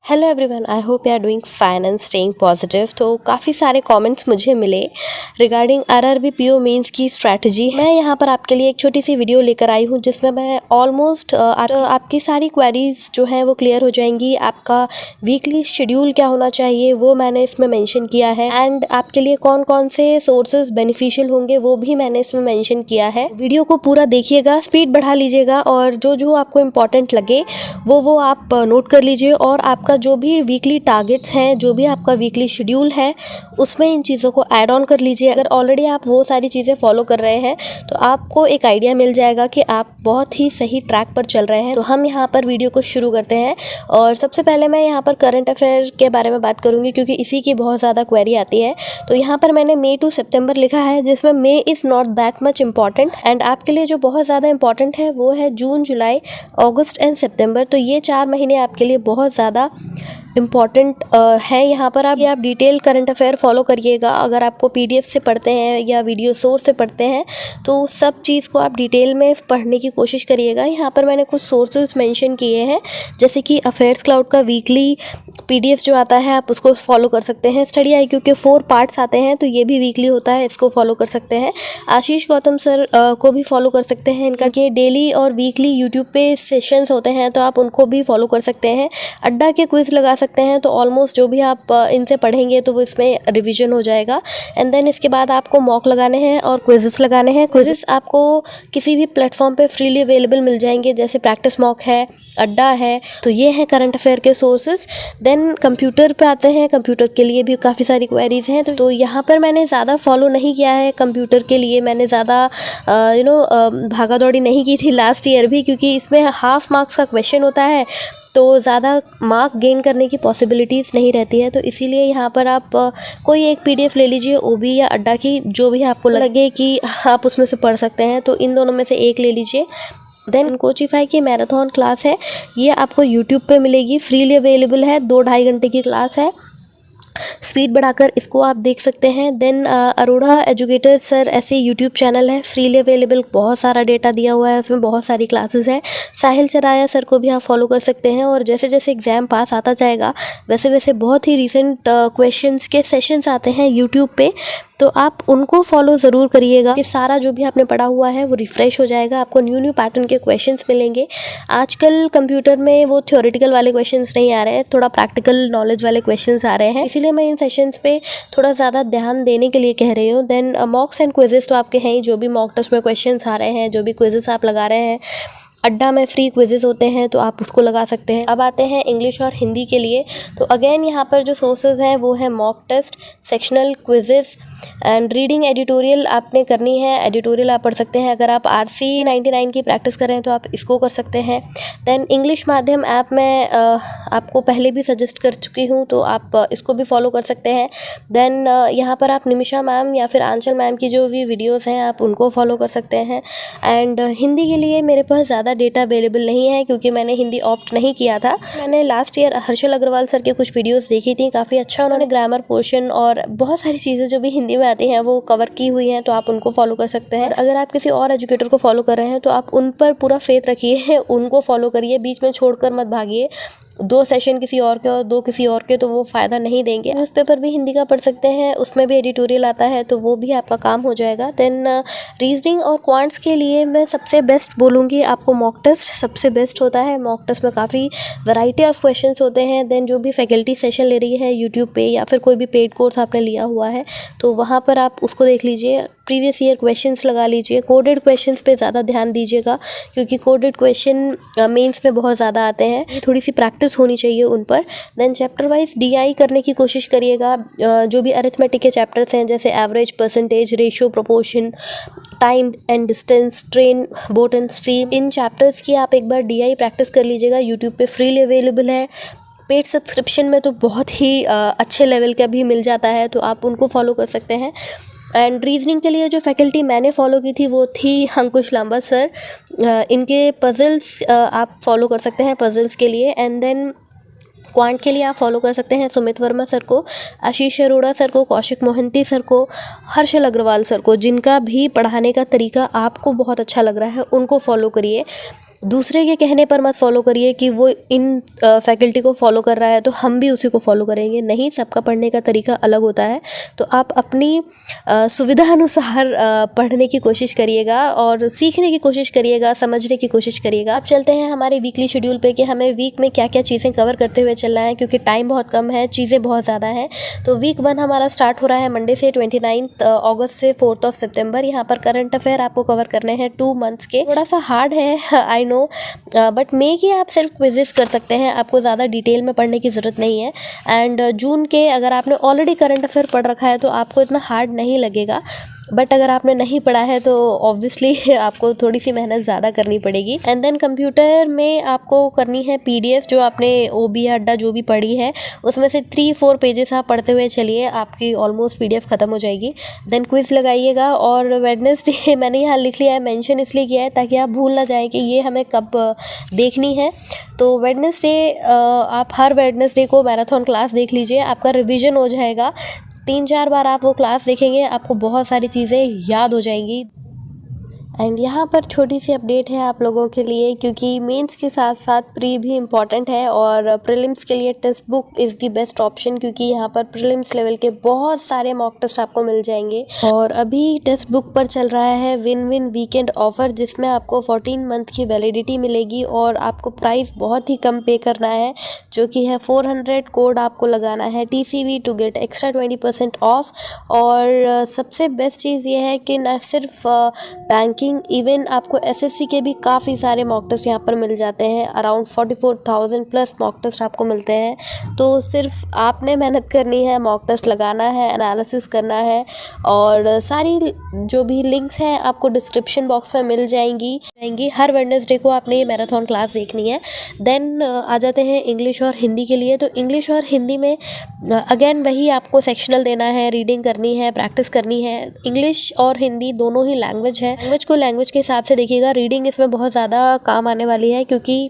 Hello everyone, I hope you are doing fine and staying positive. तो काफ़ी सारे comments मुझे मिले रिगार्डिंग आरआरबी पीओ मेंस की स्ट्रैटेजी। मैं यहाँ पर आपके लिए एक छोटी सी वीडियो लेकर आई हूँ जिसमें मैं ऑलमोस्ट आपकी सारी क्वेरीज जो हैं वो क्लियर हो जाएंगी। आपका वीकली शेड्यूल क्या होना चाहिए वो मैंने इसमें मेंशन किया है, एंड आपके लिए कौन कौन से सोर्सेज बेनिफिशियल होंगे वो भी मैंने इसमें मेंशन किया है। वीडियो को पूरा देखिएगा, स्पीड बढ़ा लीजिएगा और जो जो आपको इम्पोर्टेंट लगे वो आप नोट कर लीजिए। और आपका जो भी वीकली टारगेट्स हैं, जो भी आपका वीकली शेड्यूल है, उसमें इन चीज़ों को ऐड ऑन कर लीजिए। अगर ऑलरेडी आप वो सारी चीज़ें फॉलो कर रहे हैं तो आपको एक आइडिया मिल जाएगा कि आप बहुत ही सही ट्रैक पर चल रहे हैं। तो हम यहाँ पर वीडियो को शुरू करते हैं और सबसे पहले मैं यहाँ पर करंट अफेयर के बारे में बात करूँगी क्योंकि इसी की बहुत ज़्यादा क्वेरी आती है। तो यहाँ पर मैंने मई टू सितंबर लिखा है जिसमें May is not that much important, and आपके लिए जो बहुत ज़्यादा इंपॉर्टेंट है वो है जून, जुलाई, अगस्त एंड सितंबर। तो ये 4 महीने आपके लिए बहुत ज़्यादा इम्पॉर्टेंट है। यहाँ पर आप डिटेल करंट अफेयर फॉलो करिएगा। अगर आपको पीडीएफ से पढ़ते हैं या वीडियो सोर्स से पढ़ते हैं तो सब चीज़ को आप डिटेल में पढ़ने की कोशिश करिएगा। यहाँ पर मैंने कुछ सोर्सेज मेंशन किए हैं जैसे कि अफेयर्स क्लाउड का वीकली पीडीएफ जो आता है आप उसको फॉलो कर सकते हैं। स्टडी आईक्यू के 4 पार्ट्स आते हैं तो ये भी वीकली होता है, इसको फॉलो कर सकते हैं। आशीष गौतम सर को भी फॉलो कर सकते हैं, इनका के डेली और वीकली यूट्यूब पे सेशंस होते हैं तो आप उनको भी फॉलो कर सकते हैं। अड्डा के क्विज लगा सकते हैं तो ऑलमोस्ट जो भी आप इनसे पढ़ेंगे तो वो इसमें रिवीजन हो जाएगा। एंड देन इसके बाद आपको मॉक लगाने हैं और क्विजेस लगाने हैं। क्विजेस आपको किसी भी प्लेटफॉर्म पे फ्रीली अवेलेबल मिल जाएंगे, जैसे प्रैक्टिस मॉक है, अड्डा है। तो ये है करंट अफेयर के सोर्सेज। देन कंप्यूटर पे आते हैं। कंप्यूटर के लिए भी काफ़ी सारी क्वेरीज हैं तो यहाँ पर मैंने ज़्यादा फॉलो नहीं किया है। कंप्यूटर के लिए मैंने ज़्यादा भागा दौड़ी नहीं की थी लास्ट ईयर भी, क्योंकि इसमें हाफ मार्क्स का क्वेश्चन होता है तो ज़्यादा मार्क गेन करने की पॉसिबिलिटीज़ नहीं रहती है। तो इसीलिए यहाँ पर आप कोई एक पीडीएफ ले लीजिए, ओबी या अड्डा की, जो भी आपको लगे कि आप उसमें से पढ़ सकते हैं तो इन दोनों में से एक ले लीजिए। देन कोचिफाई की मैराथन क्लास है, ये आपको यूट्यूब पे मिलेगी, फ्रीली अवेलेबल है, 2-2.5 घंटे की क्लास है। स्पीड बढ़ाकर इसको आप देख सकते हैं। देन अरोड़ा एजुकेटर सर ऐसे यूट्यूब चैनल है, फ्रीली अवेलेबल, बहुत सारा डेटा दिया हुआ है, उसमें बहुत सारी क्लासेस हैं। साहिल चराया सर को भी आप फॉलो कर सकते हैं। और जैसे जैसे एग्ज़ाम पास आता जाएगा वैसे वैसे बहुत ही रिसेंट क्वेश्चंस के सेशंस आते हैं यूट्यूब पे, तो आप उनको फॉलो ज़रूर करिएगा कि सारा जो भी आपने पढ़ा हुआ है वो रिफ़्रेश हो जाएगा। आपको न्यू पैटर्न के क्वेश्चंस मिलेंगे। आजकल कंप्यूटर में वो थ्योरेटिकल वाले क्वेश्चंस नहीं आ रहे हैं, थोड़ा प्रैक्टिकल नॉलेज वाले क्वेश्चंस आ रहे हैं, इसीलिए मैं इन सेशंस पे थोड़ा ज़्यादा ध्यान देने के लिए कह रही हूँ। देन मॉक्स एंड क्विजेस तो आपके हैं ही, जो भी मॉक टेस्ट में क्वेश्चंस आ रहे हैं, जो भी क्विजेस आप लगा रहे हैं। अड्डा में फ्री क्विजेस होते हैं तो आप उसको लगा सकते हैं। अब आते हैं इंग्लिश और हिंदी के लिए। तो अगेन यहाँ पर जो सोर्सेज हैं वो है mock test, sectional quizzes and reading. Editorial आपने करनी है, एडिटोरियल आप पढ़ सकते हैं। अगर आप आरसी 99 की प्रैक्टिस कर रहे हैं तो आप इसको कर सकते हैं। देन इंग्लिश माध्यम ऐप मैं आपको पहले भी सजेस्ट कर चुकी हूँ तो आप इसको भी फॉलो कर सकते हैं। देन यहाँ पर आप निमिषा मैम या फिर आंचल मैम की जो भी वीडियोज़ हैं आप उनको फॉलो कर सकते हैं। एंड हिंदी के लिए मेरे पास ज़्यादा डेटा अवेलेबल नहीं है क्योंकि मैंने हिंदी ऑप्ट नहीं किया था। मैंने last year Harshal Agarwal sir के कुछ वीडियोस देखी थी, काफ़ी अच्छा उन्होंने ग्रामर पोर्शन और बहुत सारी चीज़ें जो भी हिंदी में आती हैं वो कवर की हुई हैं, तो आप उनको फॉलो कर सकते हैं। अगर आप किसी और एजुकेटर को फॉलो कर रहे हैं तो आप उन पर पूरा फेथ रखिए, उनको फॉलो करिए, बीच में छोड़कर मत भागिए। 2 सेशन किसी और के और 2 किसी और के तो वो फ़ायदा नहीं देंगे। न्यूज़पेपर भी हिंदी का पढ़ सकते हैं, उसमें भी एडिटोरियल आता है तो वो भी आपका काम हो जाएगा। देन रीजनिंग और क्वांट्स के लिए मैं सबसे बेस्ट बोलूँगी आपको मॉक टेस्ट सबसे बेस्ट होता है। मॉक टेस्ट में काफ़ी वैरायटी ऑफ क्वेश्चंस होते हैं। देन जो भी फैकल्टी सेशन ले रही है यूट्यूब पे या फिर कोई भी पेड कोर्स आपने लिया हुआ है तो वहाँ पर आप उसको देख लीजिए, प्रीवियस ईयर क्वेश्चंस लगा लीजिए। कोडेड क्वेश्चंस पे ज़्यादा ध्यान दीजिएगा क्योंकि कोडेड क्वेश्चन मेंस में बहुत ज़्यादा आते हैं, थोड़ी सी प्रैक्टिस होनी चाहिए उन पर। देन चैप्टर वाइज डीआई करने की कोशिश करिएगा। जो भी अरिथमेटिक के चैप्टर्स हैं जैसे average, percentage, ratio, proportion, time and distance, train, boat and stream, in chapters की आप एक बार डीआई प्रैक्टिस कर लीजिएगा। यूट्यूब पे फ्रीली अवेलेबल है। पेड सब्सक्रिप्शन में तो बहुत ही अच्छे लेवल का भी मिल जाता है तो आप उनको फॉलो कर सकते हैं। एंड रीजनिंग के लिए जो फैकल्टी मैंने फॉलो की थी वो थी अंकुश लांबा सर, इनके पजल्स आप फॉलो कर सकते हैं पजल्स के लिए। एंड देन क्वांट के लिए आप फॉलो कर सकते हैं सुमित वर्मा सर को, आशीष अरोड़ा सर को, कौशिक मोहंती सर को, हर्षल अग्रवाल सर को, जिनका भी पढ़ाने का तरीका आपको बहुत अच्छा लग रहा है उनको फॉलो करिए। दूसरे के कहने पर मत फॉलो करिए कि वो इन फैकल्टी को फॉलो कर रहा है तो हम भी उसी को फॉलो करेंगे। नहीं, सबका पढ़ने का तरीका अलग होता है। तो आप अपनी सुविधा अनुसार पढ़ने की कोशिश करिएगा और सीखने की कोशिश करिएगा, समझने की कोशिश करिएगा। अब चलते हैं हमारे वीकली शेड्यूल पे कि हमें वीक में क्या क्या चीज़ें कवर करते हुए चलना है, क्योंकि टाइम बहुत कम है, चीज़ें बहुत ज़्यादा हैं। तो वीक 1 हमारा स्टार्ट हो रहा है मंडे से 29 अगस्त से 4 सितंबर। यहाँ पर करंट अफेयर आपको कवर करने हैं 2 मंथ्स के। थोड़ा सा हार्ड है आई नो, बट मे की आप सिर्फ क्विजेस कर सकते हैं, आपको ज़्यादा डिटेल में पढ़ने की ज़रूरत नहीं है। एंड जून के अगर आपने ऑलरेडी करंट अफेयर पढ़ रखा है तो आपको इतना हार्ड नहीं लगेगा, बट अगर आपने नहीं पढ़ा है तो ऑब्वियसली आपको थोड़ी सी मेहनत ज़्यादा करनी पड़ेगी। एंड देन कंप्यूटर में आपको करनी है पीडीएफ, जो आपने ओबी अड्डा जो भी पढ़ी है उसमें से 3-4 पेजेस आप पढ़ते हुए चलिए, आपकी ऑलमोस्ट पीडीएफ ख़त्म हो जाएगी। देन क्विज़ लगाइएगा। और वेडनेसडे मैंने यहाँ लिख लिया है, मेंशन इसलिए किया है ताकि आप भूल ना जाएं कि ये हमें कब देखनी है। तो वेडनेसडे आप हर वेडनेसडे को मैराथन क्लास देख लीजिए, आपका रिवीजन हो जाएगा। 3-4 बार आप वो क्लास देखेंगे, आपको बहुत सारी चीज़ें याद हो जाएंगी। एंड यहाँ पर छोटी सी अपडेट है आप लोगों के लिए, क्योंकि मेंस के साथ साथ प्री भी इम्पॉर्टेंट है और प्रीलिम्स के लिए text book is the best option, क्योंकि यहाँ पर प्रीलिम्स लेवल के बहुत सारे मॉक टेस्ट आपको मिल जाएंगे। और अभी टेक्स्ट बुक पर चल रहा है विन विन वीकेंड ऑफर, जिसमें आपको 14 मंथ की वैलिडिटी मिलेगी और आपको प्राइस बहुत ही कम पे करना है, जो कि है 400। कोड आपको लगाना है TCV to get extra 20% off. और सबसे बेस्ट चीज़ ये है कि न सिर्फ बैंकिंग, इवन आपको एसएससी के भी काफ़ी सारे मॉक टेस्ट यहाँ पर मिल जाते हैं। अराउंड 44,000 प्लस मॉक टेस्ट आपको मिलते हैं। तो सिर्फ आपने मेहनत करनी है, मॉक टेस्ट लगाना है, एनालिसिस करना है, और सारी जो भी लिंक्स हैं आपको डिस्क्रिप्शन बॉक्स में मिल जाएंगी। हर वेडनेसडे को आपने ये मैराथन क्लास देखनी है। देन आ जाते हैं इंग्लिश और हिंदी के लिए। तो इंग्लिश और हिंदी में अगेन वही आपको सेक्शनल देना है, रीडिंग करनी है, प्रैक्टिस करनी है। इंग्लिश और हिंदी दोनों ही लैंग्वेज है, लैंग्वेज को लैंग्वेज के हिसाब से देखिएगा। रीडिंग इसमें बहुत ज़्यादा काम आने वाली है, क्योंकि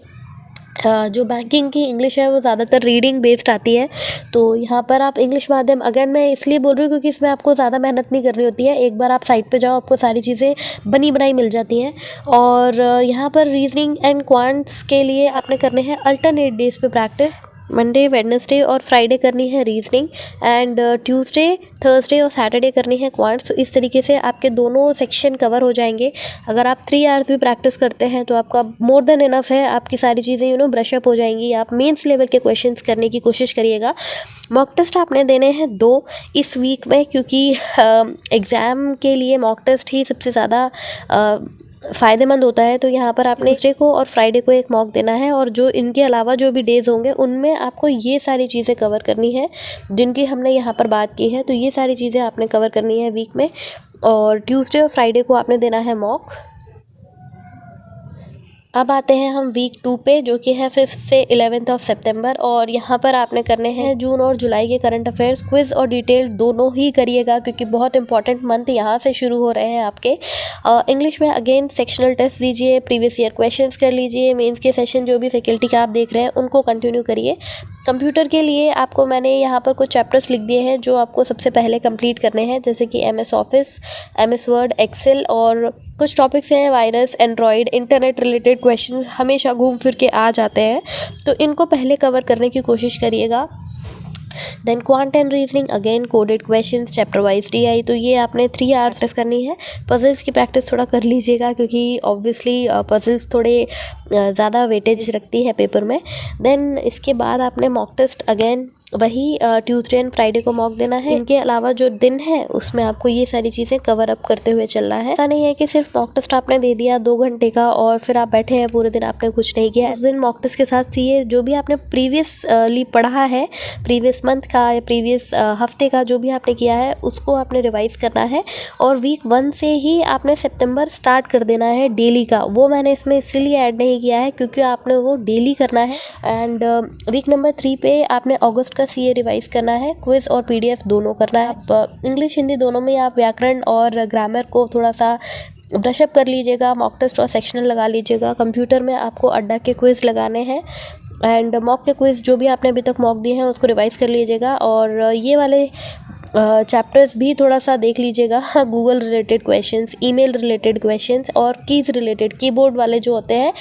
जो बैंकिंग की इंग्लिश है वो ज़्यादातर रीडिंग बेस्ड आती है। तो यहाँ पर आप इंग्लिश माध्यम, अगेन मैं इसलिए बोल रही हूँ क्योंकि इसमें आपको ज़्यादा मेहनत नहीं करनी होती है। एक बार आप साइट पे जाओ, आपको सारी चीज़ें बनी बनाई मिल जाती हैं। और यहाँ पर रीजनिंग एंड क्वांट्स के लिए आपने करने हैं अल्टरनेट डेज पे प्रैक्टिस। मंडे, वेडनेसडे और फ्राइडे करनी है रीजनिंग, एंड ट्यूसडे, थर्सडे और सैटरडे करनी है क्वांट्स। तो इस तरीके से आपके दोनों सेक्शन कवर हो जाएंगे। अगर आप 3 आवर्स भी प्रैक्टिस करते हैं तो आपका मोर देन इनफ है, आपकी सारी चीज़ें ब्रश अप हो जाएंगी। आप मेंस लेवल के क्वेश्चंस करने की कोशिश करिएगा। मॉक टेस्ट आपने देने हैं 2 इस वीक में, क्योंकि एग्ज़ाम के लिए मॉक टेस्ट ही सबसे ज़्यादा फ़ायदेमंद होता है। तो यहाँ पर आपने ट्यूसडे को और फ्राइडे को एक मॉक देना है, और जो इनके अलावा जो भी डेज़ होंगे उनमें आपको ये सारी चीज़ें कवर करनी है जिनकी हमने यहाँ पर बात की है। तो ये सारी चीज़ें आपने कवर करनी है वीक में, और ट्यूसडे और फ्राइडे को आपने देना है मॉक। अब आते हैं हम वीक 2 पे, जो कि है 5 से 11 सितंबर। और यहाँ पर आपने करने हैं जून और जुलाई के करंट अफेयर्स। क्विज़ और डिटेल दोनों ही करिएगा, क्योंकि बहुत इंपॉर्टेंट मंथ यहाँ से शुरू हो रहे हैं आपके। इंग्लिश में अगेन सेक्शनल टेस्ट दीजिए, प्रीवियस ईयर क्वेश्चंस कर लीजिए। मेंस के सेशन जो भी फैकल्टी का आप देख रहे हैं उनको कंटिन्यू करिए। कंप्यूटर के लिए आपको मैंने यहाँ पर कुछ चैप्टर्स लिख दिए हैं जो आपको सबसे पहले कंप्लीट करने हैं, जैसे कि MS office, MS word, excel, और कुछ टॉपिक्स हैं virus, android, internet related questions हमेशा घूम फिर के आ जाते हैं, तो इनको पहले कवर करने की कोशिश करिएगा। Then quant and reasoning, again coded questions, chapter wise DI। तो ये आपने 3 आवर्स प्रैक्टिस करनी है। पजल्स की प्रैक्टिस थोड़ा कर लीजिएगा, क्योंकि ऑब्वियसली पजल्स थोड़े ज़्यादा वेटेज रखती है पेपर में। देन इसके बाद आपने मॉक टेस्ट अगेन वही ट्यूसडे एंड फ्राइडे को मॉक देना है। इनके अलावा जो दिन है उसमें आपको ये सारी चीज़ें कवर अप करते हुए चलना है। ऐसा नहीं है कि सिर्फ मॉक टेस्ट आपने दे दिया 2 घंटे का और फिर आप बैठे हैं पूरे दिन, आपने कुछ नहीं किया। उस दिन मॉक टेस्ट के साथ सीए जो भी आपने प्रीवियसली पढ़ा है, प्रीवियस मंथ का या प्रीवियस हफ्ते का जो भी आपने किया है उसको आपने रिवाइज करना है। और वीक 1 से ही आपने सितंबर स्टार्ट कर देना है डेली का। वो मैंने इसमें इसलिए ऐड नहीं किया है क्योंकि आपने वो डेली करना है। एंड वीक नंबर 3 पे आपने अगस्त का CA रिवाइज करना है। क्विज और PDF दोनों करना है। आप इंग्लिश हिंदी दोनों में आप व्याकरण और ग्रामर को थोड़ा सा ब्रशअप कर लीजिएगा। मॉक टेस्ट और सेक्शनल लगा लीजिएगा। कंप्यूटर में आपको अड्डा के क्विज़ लगाने हैं, एंड मॉक के क्विज़ जो भी आपने अभी तक मॉक दिए हैं उसको रिवाइज कर लीजिएगा। और ये वाले चैप्टर्स भी थोड़ा सा देख लीजिएगा। Google related questions, email related questions और कीज़ रिलेटेड, कीबोर्ड वाले जो होते हैं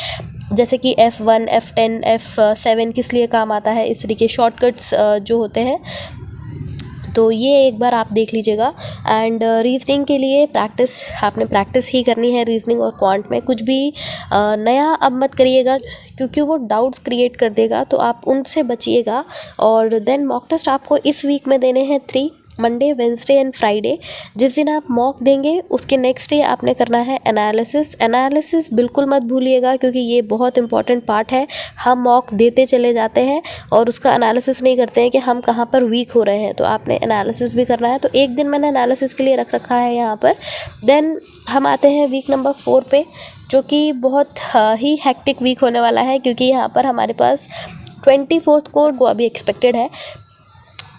जैसे कि F1, F10, F7 किस लिए काम आता है, इस तरीके शॉर्टकट्स जो होते हैं, तो ये एक बार आप देख लीजिएगा। एंड रीजनिंग के लिए आपने प्रैक्टिस ही करनी है। रीजनिंग और क्वांट में कुछ भी नया अब मत करिएगा, क्योंकि वो डाउट्स क्रिएट कर देगा, तो आप उनसे बचिएगा। और देन मॉक टेस्ट आपको इस वीक में देने हैं 3, मंडे, वेंसडे एंड फ्राइडे। जिस दिन आप मॉक देंगे उसके नेक्स्ट डे आपने करना है एनालिसिस बिल्कुल मत भूलिएगा, क्योंकि ये बहुत इंपॉर्टेंट पार्ट है। हम मॉक देते चले जाते हैं और उसका एनालिसिस नहीं करते हैं कि हम कहाँ पर वीक हो रहे हैं, तो आपने एनालिसिस भी करना है। तो एक दिन मैंने एनालिसिस के लिए रख रखा है यहाँ पर। देन हम आते हैं वीक नंबर 4 पे, जो कि बहुत ही हेक्टिक वीक होने वाला है, क्योंकि यहाँ पर हमारे पास 24th को अभी एक्सपेक्टेड है।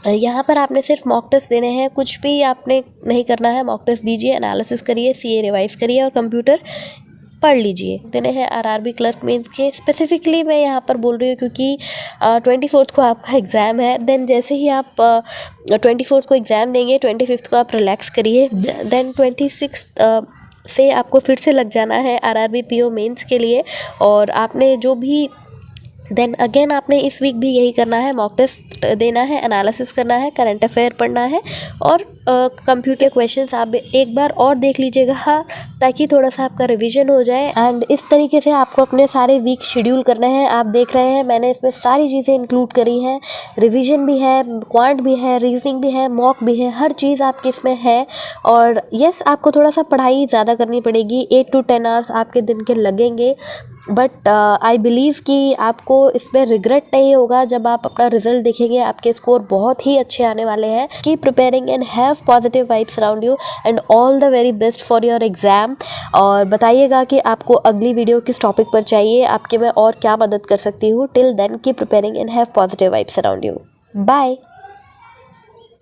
यहाँ पर आपने सिर्फ मॉक टेस्ट देने हैं, कुछ भी आपने नहीं करना है। मॉक टेस्ट दीजिए, एनालिसिस करिए, सीए रिवाइज करिए और कंप्यूटर पढ़ लीजिए। देने हैं आरआरबी क्लर्क मेंस के। स्पेसिफिकली मैं यहाँ पर बोल रही हूँ क्योंकि 24th को आपका एग्ज़ाम है। देन जैसे ही आप 24th को एग्ज़ाम देंगे, 25th को आप रिलैक्स करिए। देन 26th से आपको फिर से लग जाना है आरआरबी पीओ मेंस के लिए। और आपने जो भी देन अगेन आपने इस वीक भी यही करना है, मॉक टेस्ट देना है, एनालिसिस करना है, करंट अफेयर पढ़ना है और कंप्यूटर क्वेश्चंस आप एक बार और देख लीजिएगा, ताकि थोड़ा सा आपका रिवीजन हो जाए। एंड इस तरीके से आपको अपने सारे वीक शेड्यूल करने हैं। आप देख रहे हैं मैंने इसमें सारी चीज़ें इंक्लूड करी हैं, रिवीजन भी है, क्वांट भी है, रीजनिंग भी है, मॉक भी है, हर चीज़ आपकी इसमें है। और यस, आपको थोड़ा सा पढ़ाई ज़्यादा करनी पड़ेगी, 8 to 10 आवर्स आपके दिन के लगेंगे। बट आई बिलीव कि आपको इसमें रिग्रेट नहीं होगा जब आप अपना रिजल्ट देखेंगे। आपके स्कोर बहुत ही अच्छे आने वाले हैं। Keep preparing and have positive vibes around you and all the very best for your exam. और बताइएगा कि आपको अगली वीडियो किस टॉपिक पर चाहिए, आपके मैं और क्या मदद कर सकती हूँ। Till then keep preparing and have positive vibes around you. Bye.